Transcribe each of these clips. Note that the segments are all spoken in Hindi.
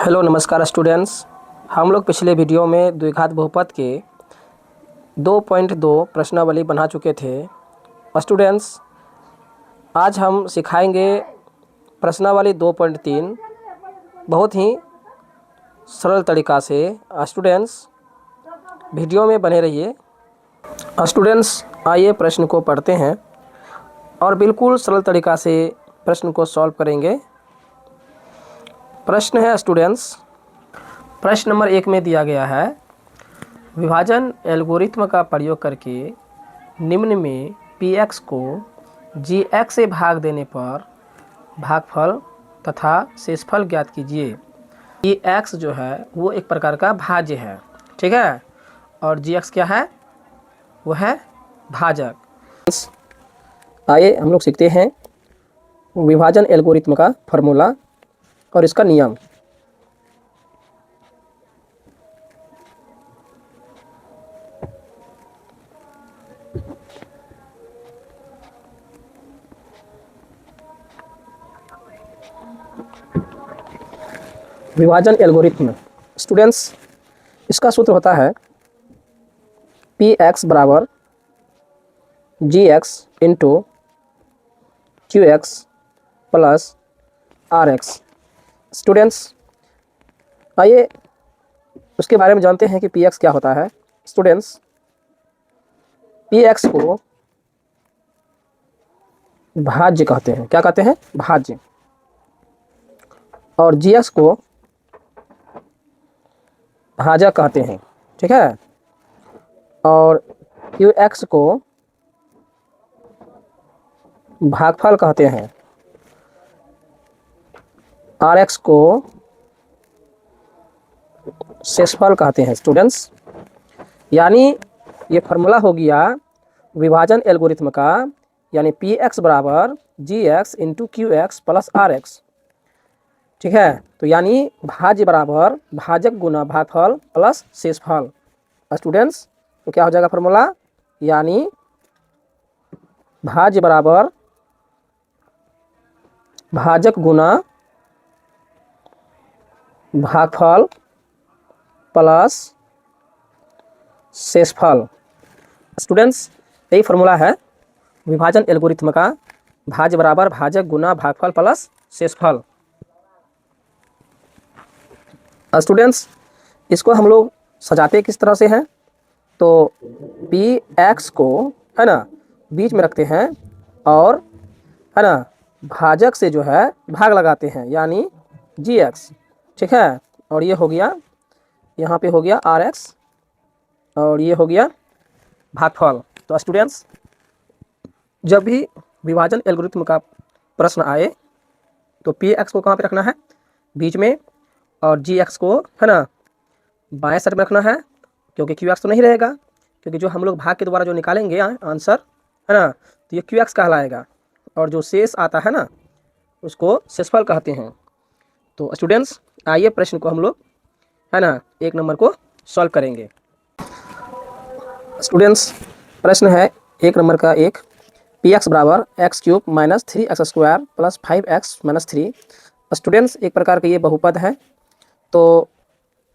हेलो नमस्कार स्टूडेंट्स। हम लोग पिछले वीडियो में द्विघात बहुपद के 2.2 प्रश्नावली बना चुके थे। स्टूडेंट्स, आज हम सिखाएंगे प्रश्नावली 2.3 बहुत ही सरल तरीक़ा से। स्टूडेंट्स, वीडियो में बने रहिए। स्टूडेंट्स, आइए प्रश्न को पढ़ते हैं और बिल्कुल सरल तरीक़ा से प्रश्न को सॉल्व करेंगे। प्रश्न है स्टूडेंट्स, प्रश्न नंबर 1 में दिया गया है, विभाजन एल्गोरिथ्म का प्रयोग करके निम्न में px को gx से भाग देने पर भागफल तथा शेषफल ज्ञात कीजिए। px जो है वो एक प्रकार का भाज्य है, ठीक है, और gx क्या है, वो है भाजक। आइए हम लोग सीखते हैं विभाजन एल्गोरिथ्म का फॉर्मूला और इसका नियम। विभाजन एल्गोरिथ्म स्टूडेंट्स, इसका सूत्र होता है px बराबर gx into qx plus rx। Students, आइए उसके बारे में जानते हैं कि px क्या होता है। स्टूडेंट्स, px को भाज्य कहते हैं। क्या कहते हैं? भाज्य। और gx को भाजक कहते हैं, ठीक है। और qx को भागफल कहते हैं। rx को शेषफल कहते हैं। स्टूडेंट्स, यानी ये फार्मूला हो गया विभाजन एल्गोरिथ्म का, यानी px बराबर gx into qx plus rx, ठीक है। तो यानी भाज्य बराबर भाजक गुना भागफल प्लस शेषफल। स्टूडेंट्स, तो क्या हो जाएगा फार्मूला, यानी भाज्य बराबर भाजक गुना भागफल प्लस शेषफल। स्टूडेंट्स, यही फार्मूला है विभाजन एल्गोरिथ्म का, भाज्य बराबर भाजक गुना भागफल प्लस शेषफल। स्टूडेंट्स, इसको हम लोग सजाते किस तरह से हैं, तो px को, है ना, बीच में रखते हैं और, है ना, भाजक से जो है भाग लगाते हैं, यानी gx, ठीक है। और ये हो गया, यहाँ पे हो गया rx और ये हो गया भागफल। तो स्टूडेंट्स, जब भी विभाजन एल्गोरिथ्म का प्रश्न आए तो px को कहाँ पे रखना है, बीच में, और gx को, है ना, बाएं साइड में रखना है, क्योंकि qx तो नहीं रहेगा, क्योंकि जो हम लोग भाग के द्वारा जो निकालेंगे आंसर, है ना, तो ये qx कहलाएगा और जो शेष आता है ना उसको शेषफल कहते हैं। तो स्टूडेंट्स, आइए प्रश्न को हम लोग, है ना, 1 नंबर को सॉल्व करेंगे। स्टूडेंट्स, प्रश्न है 1 नंबर का px बराबर x cube minus 3x square plus 5x minus 3। Students, एक प्रकार का ये बहुपद है, तो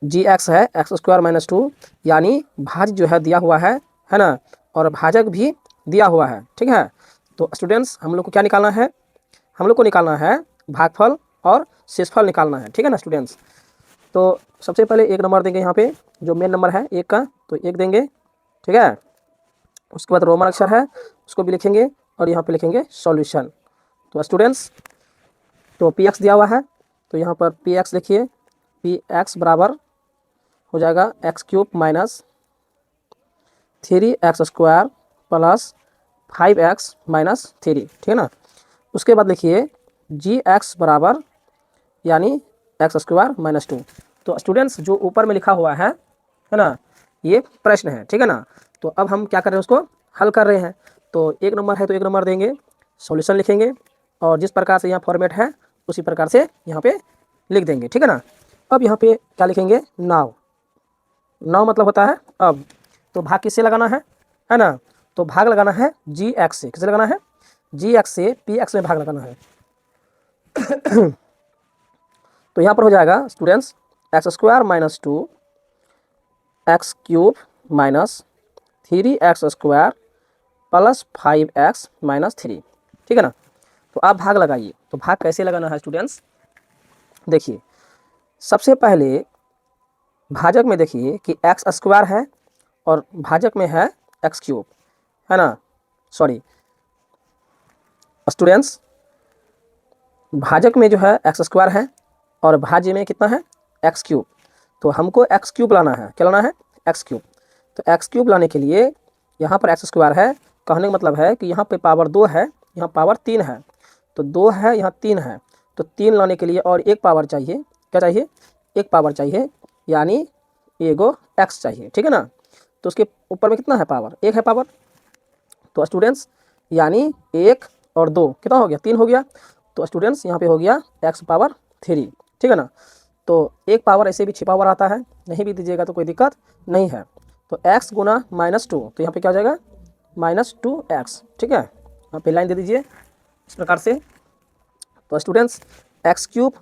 gx है एक्स स्क्वायर माइनस 2, यानी भाज्य जो है दिया हुआ है ना, और भाजक भी दिया हुआ है, ठीक है। तो स्टूडेंट्स, हम लोग को क्या निकालना है, हम लोग को निकालना है भागफल और शेषफल निकालना है, ठीक है ना स्टूडेंट्स। तो सबसे पहले 1 नंबर देंगे, यहाँ पे जो मेन नंबर है 1 का, तो 1 देंगे, ठीक है। उसके बाद रोमन अक्षर है उसको भी लिखेंगे और यहाँ पे लिखेंगे सॉल्यूशन। तो स्टूडेंट्स, तो px दिया हुआ है, तो यहाँ पर px लिखिए, px बराबर हो जाएगा x cube minus 3x square plus 5x minus 3, ठीक है ना। उसके बाद लिखिए gx बराबर, यानी एक्स स्क्वायर माइनस 2। तो स्टूडेंट्स, जो ऊपर में लिखा हुआ है ना, ये प्रश्न है, ठीक है ना। तो अब हम क्या कर रहे हैं, उसको हल कर रहे हैं। तो 1 नंबर है तो 1 नंबर देंगे, सॉल्यूशन लिखेंगे और जिस प्रकार से यहाँ फॉर्मेट है उसी प्रकार से यहाँ पे लिख देंगे, ठीक है ना। अब यहाँ पे क्या लिखेंगे, नाउ। नाउ मतलब होता है अब। तो भाग किससे लगाना है ना, तो भाग लगाना है gx से। किससे लगाना है, gx से px में भाग लगाना है। तो यहाँ पर हो जाएगा students x square minus 2 x cube minus 3x square plus 5x minus 3। ठीक है ना। तो आप भाग लगाइए। तो भाग कैसे लगाना है स्टूडेंट्स, देखिए सबसे पहले भाजक में देखिए कि एक्स स्क्वायर है और भाजक में है एक्स क्यूब, है ना। सॉरी स्टूडेंट्स, भाजक में जो है एक्स स्क्वायर है और भाज्य में कितना है एक्स क्यूब। तो हमको एक्स क्यूब लाना है। क्या लाना है, एक्स क्यूब। तो एक्स क्यूब लाने के लिए यहाँ पर एक्स स्क्वायर है, कहने का मतलब है कि यहाँ पे पावर 2 है, यहाँ पावर 3 है। तो 2 है, यहाँ 3 है, तो 3 लाने के लिए और एक पावर चाहिए। क्या चाहिए, एक पावर चाहिए, यानी एगो एक्स चाहिए। ठीक है ना। तो उसके ऊपर में कितना है पावर, एक है पावर। तो स्टूडेंट्स यानी 1 और 2 कितना हो गया, 3 हो गया। तो स्टूडेंट्स यहाँ पे हो गया एक्स पावर 3। ठीक है ना। तो एक पावर ऐसे भी छिपा हुआ रहता है, नहीं भी दीजिएगा तो कोई दिक्कत नहीं है। तो x गुना -2, तो यहाँ पे क्या हो जाएगा -2x। ठीक है, यहाँ पे लाइन दे दीजिए इस प्रकार से। तो स्टूडेंट्स एक्स क्यूब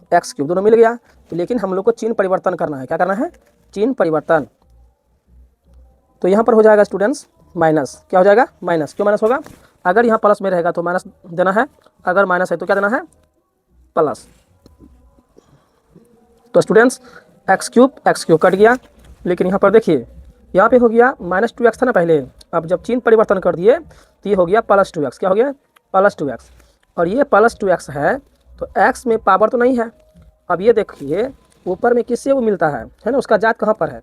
दोनों मिल गया। तो लेकिन हम लोग को चिन्ह परिवर्तन करना है। क्या करना है, चिन्ह परिवर्तन। तो यहाँ पर हो जाएगा स्टूडेंट्स माइनस। क्या हो जाएगा, माइनस। क्यों माइनस होगा, अगर यहाँ प्लस में रहेगा तो माइनस देना है, अगर माइनस है तो क्या देना है, प्लस। तो स्टूडेंट्स एक्स क्यूब कट गया। लेकिन यहाँ पर देखिए यहाँ पे हो गया -2x था ना पहले, अब जब चिन्ह परिवर्तन कर दिए तो ये हो गया +2x। क्या हो गया, +2x। और ये +2x है तो x में पावर तो नहीं है। अब ये देखिए ऊपर में किससे वो मिलता है ना, उसका जात कहाँ पर है,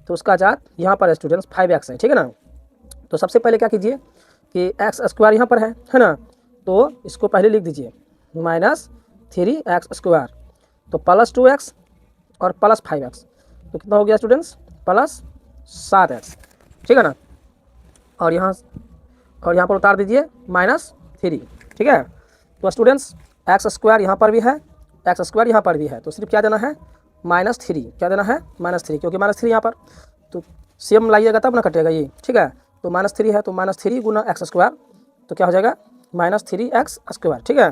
तो उसका जात यहाँ पर है स्टूडेंट्स 5x है। ठीक है ना। तो सबसे पहले क्या कीजिए कि एक्स स्क्वायर यहाँ पर है ना, तो इसको पहले लिख दीजिए -3x²। तो +2x और +5x, तो कितना हो गया स्टूडेंट्स, +7x। ठीक है ना। और यहाँ पर उतार दीजिए -3। ठीक है। तो स्टूडेंट्स एक्स स्क्वायर यहाँ पर भी है, एक्स स्क्वायर यहाँ पर भी है, तो सिर्फ क्या देना है, -3। क्या देना है, -3, क्योंकि -3 यहाँ पर, तो सेम लाइएगा तब ना कटेगा ये। ठीक है। तो -3 है, तो -3 गुना एक्स स्क्वायर, तो क्या हो जाएगा -3x²। ठीक है।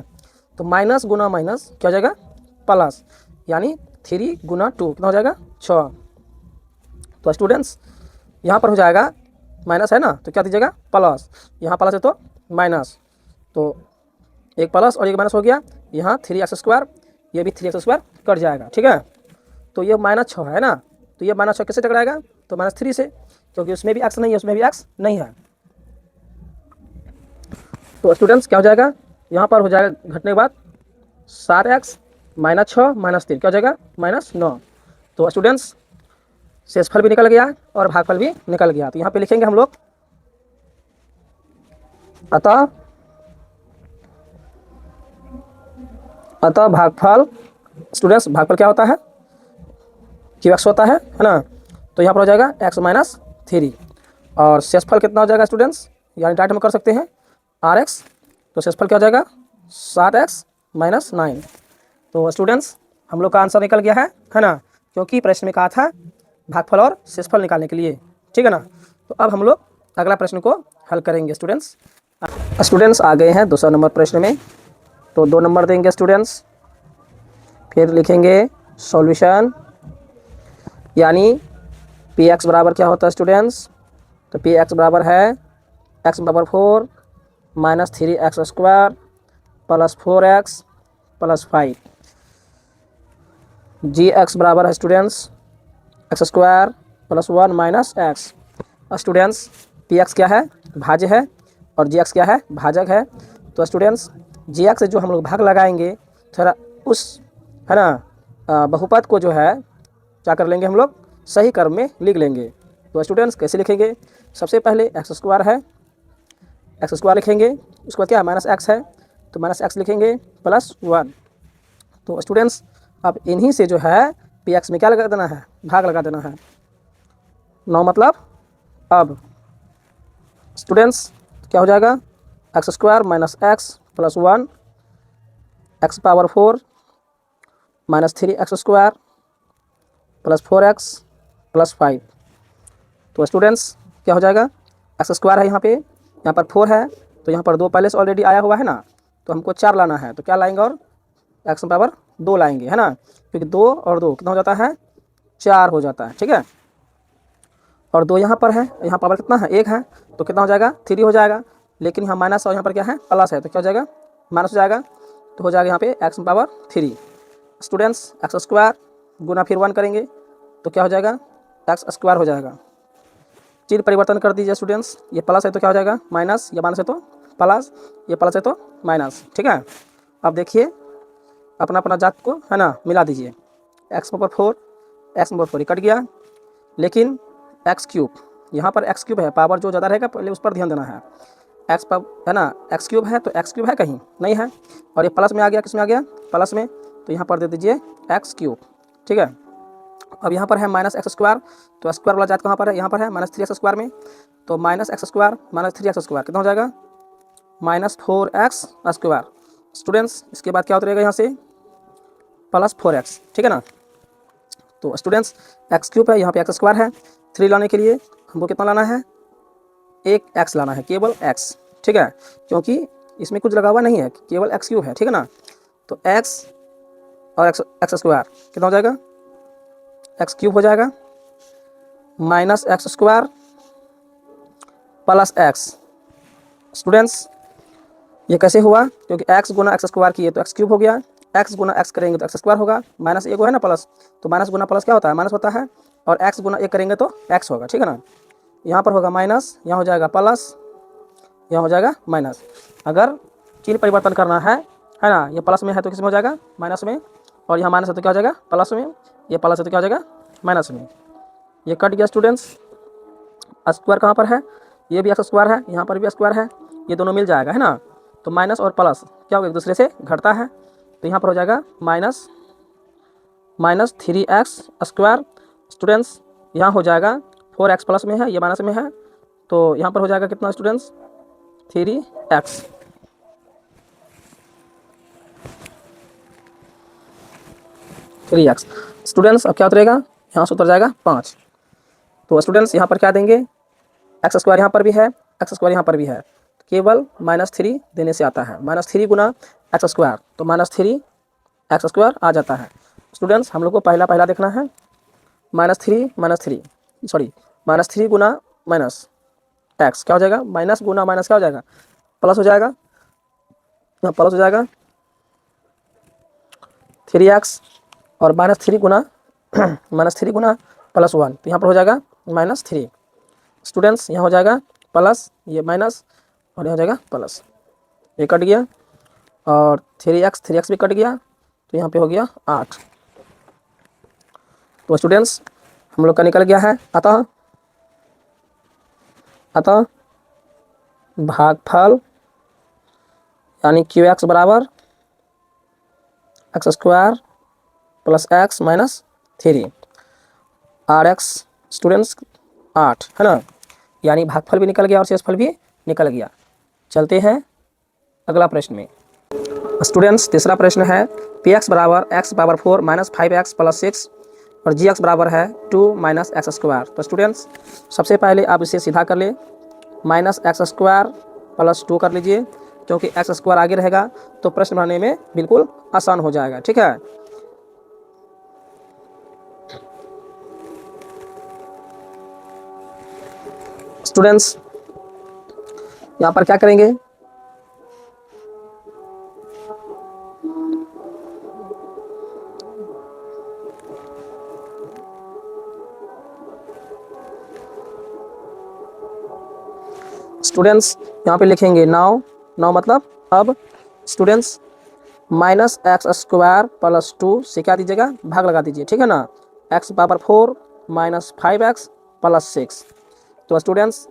तो माइनस गुना माइनस क्या हो जाएगा, प्लस, यानी 3 गुना 2 कितना हो जाएगा, 6। तो स्टूडेंट्स यहाँ पर हो जाएगा माइनस है ना, तो क्या दीजिएगा, प्लस। यहाँ प्लस है तो माइनस, तो एक प्लस और एक माइनस हो गया। यहाँ 3x², ये भी 3x² कट जाएगा। ठीक है। तो ये -6 है ना, तो ये -6 किससे टकराएगा, तो -3 से, क्योंकि उसमें भी x नहीं है, उसमें भी x नहीं है। तो स्टूडेंट्स क्या हो जाएगा, यहाँ पर हो जाएगा घटने के बाद 7x -6 -3 क्या हो जाएगा, -9। तो स्टूडेंट्स शेषफल भी निकल गया और भागफल भी निकल गया। तो यहाँ पे लिखेंगे हम लोग अतः भागफल, स्टूडेंट्स भागफल क्या होता है, QX होता है ना। तो यहाँ पर हो जाएगा x -3 और शेषफल कितना हो जाएगा स्टूडेंट्स, यानी डायरेक्ट हम कर सकते हैं RX। तो शेषफल क्या हो जाएगा 7x -9। तो स्टूडेंट्स हम लोग का आंसर निकल गया है ना, क्योंकि प्रश्न में कहा था भागफल और शेषफल निकालने के लिए। ठीक है ना। तो अब हम लोग अगला प्रश्न को हल करेंगे स्टूडेंट्स। आ गए हैं दूसरा नंबर प्रश्न में। तो 2 नंबर देंगे स्टूडेंट्स, फिर लिखेंगे सॉल्यूशन, यानी Px बराबर क्या होता है स्टूडेंट्स, तो Px बराबर है x बराबर 4 -3x² + 4x + 5। Gx बराबर है students x² + 1 - x। Students Px क्या है, भाज्य है, और Gx क्या है, भाजक है। तो स्टूडेंट्स Gx से जो हम लोग भाग लगाएंगे, थोड़ा उस है ना बहुपद को जो है क्या कर लेंगे, हम लोग सही क्रम में लिख लेंगे। तो स्टूडेंट्स कैसे लिखेंगे, सबसे पहले x² है, x² लिखेंगे, उसके बाद क्या है -x है, तो -x लिखेंगे +1। तो स्टूडेंट्स अब इन्हीं से जो है Px में क्या लगा देना है, भाग लगा देना है। 9 मतलब अब स्टूडेंट्स क्या हो जाएगा, x² - x + 1 x power 4 -3x² + 4x + 5। तो स्टूडेंट्स क्या हो जाएगा, x² है, यहाँ पर 4 है, तो यहाँ पर 2 पहले से ऑलरेडी आया हुआ है ना, तो हमको 4 लाना है। तो क्या लाएंगे, और x पावर 2 लाएंगे, है ना, क्योंकि 2 और 2 कितना हो जाता है 4 हो जाता है, ठीक है। और 2 यहाँ पर है, यहाँ पावर कितना है, 1 है, तो कितना हो जाएगा, 3 हो जाएगा। लेकिन यहाँ माइनस और यहाँ पर क्या है, प्लस है, तो क्या हो जाएगा, माइनस हो जाएगा। तो हो जाएगा यहाँ पे x power 3। Students x square गुना फिर 1 करेंगे तो क्या हो जाएगा, एक्स स्क्वायर हो जाएगा। चिन्ह परिवर्तन कर दीजिए स्टूडेंट्स, ये प्लस है तो क्या हो जाएगा माइनस, ये माइनस है तो प्लस, ये प्लस है तो माइनस, ठीक है। अब देखिए अपना अपना जात को है ना मिला दीजिए, x power 4 x power 4 cut गया, लेकिन एक्स क्यूब यहाँ पर एक्स क्यूब है, पावर जो ज़्यादा रहेगा पहले उस पर ध्यान देना है। एक्स पावर है ना, एक्स क्यूब है तो एक्स क्यूब है कहीं नहीं है, और ये प्लस में आ गया, किस में आ गया, प्लस में, तो यहाँ पर दे दीजिए एक्स क्यूब, ठीक है। अब यहाँ पर है माइनस एक्स स्क्वायर, तो स्क्वायर वाला जात कहाँ पर है, यहाँ पर है माइनस 3 एक्स स्क्वायर में, तो minus x square minus 3 x square कितना हो जाएगा, माइनस 4 एक्स स्क्वायर। स्टूडेंट्स इसके बाद क्या उतरेगा यहाँ से, प्लस 4x, ठीक है ना। तो स्टूडेंट्स एक्स क्यूब है, यहाँ पे एक्स स्क्वायर है, 3 लाने के लिए हमको कितना लाना है, एक एक्स लाना है, केवल एक्स, ठीक है, क्योंकि इसमें कुछ लगा हुआ नहीं है, केवल एक्स क्यूब है, ठीक है ना। तो एक्स और एक्स स्क्वायर कितना हो जाएगा, एक्स क्यूब हो जाएगा, minus x square plus x. Students ये कैसे हुआ, क्योंकि एक्स गुना एक्स स्क्वायर किए तो एक्स क्यूब हो गया, एक्स गुना एक्स करेंगे तो एक्स स्क्वायर होगा, माइनस एक है ना प्लस, तो माइनस गुना प्लस क्या होता है, माइनस होता है, और एक्स गुना एक करेंगे तो एक्स होगा, ठीक है ना। यहाँ पर होगा माइनस, यहाँ हो जाएगा प्लस, यहाँ हो जाएगा माइनस। अगर चिन्ह परिवर्तन करना है ना, ये प्लस में है तो किस में हो जाएगा, माइनस में, और यहाँ माइनस है तो क्या हो जाएगा, प्लस में, ये प्लस है तो क्या हो जाएगा, माइनस में। ये कट गया स्टूडेंट्स। स्क्वायर कहाँ पर है, ये भी एक्स स्क्वायर है, यहाँ पर भी स्क्वायर है, ये दोनों मिल जाएगा है ना, तो माइनस और प्लस क्या होगा, एक दूसरे से घटता है, तो यहाँ पर हो जाएगा माइनस 3x स्क्वायर। स्टूडेंट्स यहाँ हो जाएगा 4x प्लस में है, ये माइनस में है, तो यहाँ पर हो जाएगा कितना स्टूडेंट्स, 3x। स्टूडेंट्स अब क्या उतरेगा, यहाँ से उतर जाएगा 5। तो स्टूडेंट्स यहाँ पर क्या देंगे, एक्स स्क्वायर यहाँ पर भी है, एक्स स्क्वायर यहाँ पर भी है, केवल -3 देने से आता है, -3 गुना एक्स स्क्वायर, तो -3 एक्स स्क्वायर आ जाता है। स्टूडेंट्स हम लोग को पहला देखना है, -3 गुना माइनस एक्स क्या हो जाएगा, माइनस गुना माइनस क्या हो जाएगा, प्लस हो जाएगा, प्लस हो जाएगा 3x, और -3 गुना +1, तो यहाँ पर हो जाएगा -3। स्टूडेंट्स यहाँ हो जाएगा प्लस, ये माइनस, और यहाँ हो जाएगा प्लस, ये कट गया, और 3x भी कट गया, तो यहाँ पे हो गया 8। तो स्टूडेंट्स हम लोग का निकल गया है, अतः भागफल यानी QX बराबर x square plus x minus 3 RX। Students 8 है ना, यानी भागफल भी निकल गया और शेषफल भी निकल गया। चलते हैं अगला प्रश्न में। स्टूडेंट्स तीसरा प्रश्न है, Px बराबर x power 4 minus 5x plus 6 और Gx बराबर है 2 माइनस एक्स स्क्वायर। तो स्टूडेंट्स सबसे पहले आप इसे सीधा कर ले, माइनस एक्स स्क्वायर प्लस 2 कर लीजिए, क्योंकि एक्स स्क्वायर आगे रहेगा तो प्रश्न बनाने में बिल्कुल आसान हो जाएगा, ठीक है। स्टूडेंट्स यहाँ पर क्या करेंगे, स्टूडेंट्स यहाँ पे लिखेंगे नाउ मतलब अब। Students minus x square plus 2 से क्या दीजिएगा, भाग लगा दीजिए, ठीक है ना, x power 4 minus 5x plus 6। तो स्टूडेंट्स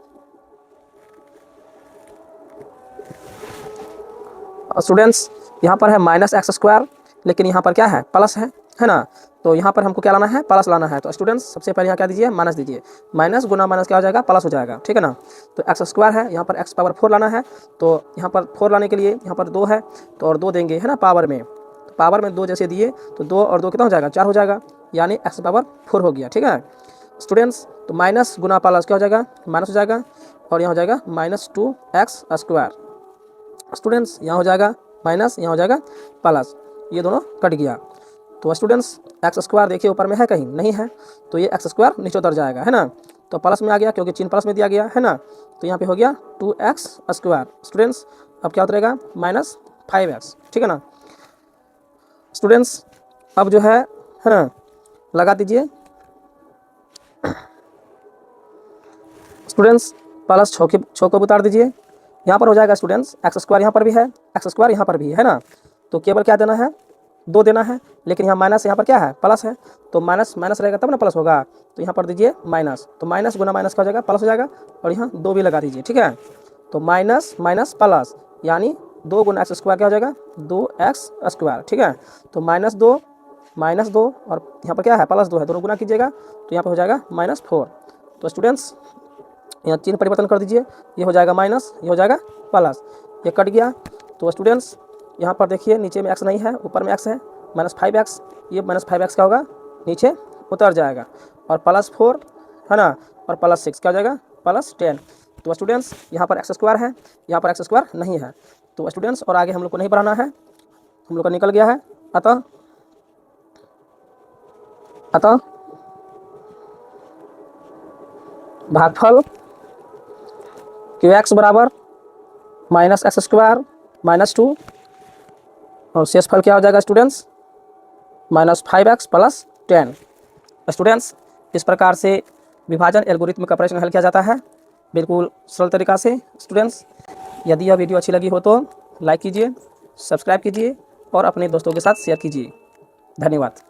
यहाँ पर है माइनस एक्स स्क्वायर, लेकिन यहाँ पर क्या है, प्लस है ना, तो यहाँ पर हमको क्या लाना है, प्लस लाना है। तो स्टूडेंट्स सबसे पहले यहाँ क्या दीजिए, माइनस दीजिए, माइनस गुना माइनस क्या हो जाएगा, प्लस हो जाएगा, ठीक है ना। तो एक्स स्क्वायर है, यहाँ पर एक्स पावर 4 लाना है, तो यहाँ पर 4 लाने के लिए यहाँ पर 2 है, तो और 2 देंगे है ना पावर में, तो पावर में 2 जैसे दिए तो 2 और 2 कितना हो जाएगा, 4 हो जाएगा, यानी एक्स पावर 4 हो गया, ठीक है। स्टूडेंट्स तो माइनस गुना प्लस क्या हो जाएगा, माइनस हो जाएगा, और यहाँ हो जाएगा -2x स्क्वायर। स्टूडेंट्स यहाँ हो जाएगा माइनस, यहाँ हो जाएगा प्लस, ये दोनों कट गया, तो स्टूडेंट्स एक्स स्क्वायर देखिए ऊपर में है कहीं नहीं है, तो ये एक्स स्क्वायर नीचे उतर जाएगा, है ना। तो प्लस में आ गया क्योंकि चिन्ह प्लस में दिया गया है ना, तो यहाँ पे हो गया 2x स्क्वायर। स्टूडेंट्स अब क्या उतरेगा -5x, ठीक है ना। स्टूडेंट्स अब जो है ना लगा दीजिए। स्टूडेंट्स प्लस छः को उतार दीजिए, यहाँ पर हो जाएगा स्टूडेंट्स एक्स स्क्वायर यहाँ पर भी है, एक्स स्क्वायर यहाँ पर भी है ना, तो केवल क्या देना है 2 देना है, लेकिन यहाँ माइनस यहाँ पर क्या है प्लस है, तो माइनस माइनस रहेगा तब ना प्लस होगा, तो यहाँ पर दीजिए माइनस, तो माइनस गुना माइनस का हो जाएगा प्लस हो जाएगा, और यहाँ 2 भी लगा दीजिए, ठीक है। तो माइनस माइनस प्लस यानी 2 गुना एक्स स्क्वायर क्या हो जाएगा 2x स्क्वायर, ठीक है। तो -2 और यहाँ पर क्या है +2 है, दोनों गुना कीजिएगा तो यहाँ पर हो जाएगा -4। तो स्टूडेंट्स यहाँ चिन्ह परिवर्तन कर दीजिए, ये हो जाएगा माइनस, ये हो जाएगा प्लस, ये कट गया। तो स्टूडेंट्स यहाँ पर देखिए नीचे में x नहीं है, ऊपर में x है, -5x, ये -5x क्या होगा नीचे उतर जाएगा, और +4 है ना, और +6 क्या हो जाएगा +10। तो स्टूडेंट्स यहाँ पर एक्स स्क्वायर है, यहाँ पर एक्स स्क्वायर नहीं है, तो स्टूडेंट्स और आगे हम लोग को नहीं बढ़ाना है, हम लोग का निकल गया है। अतः भागफल QX बराबर -x स्क्वायर -2, और शेषफल क्या हो जाएगा स्टूडेंट्स -5x + 10। स्टूडेंट्स इस प्रकार से विभाजन एल्गोरिथम का प्रश्न हल किया जाता है, बिल्कुल सरल तरीका से। स्टूडेंट्स यदि यह वीडियो अच्छी लगी हो तो लाइक कीजिए, सब्सक्राइब कीजिए और अपने दोस्तों के साथ शेयर कीजिए। धन्यवाद।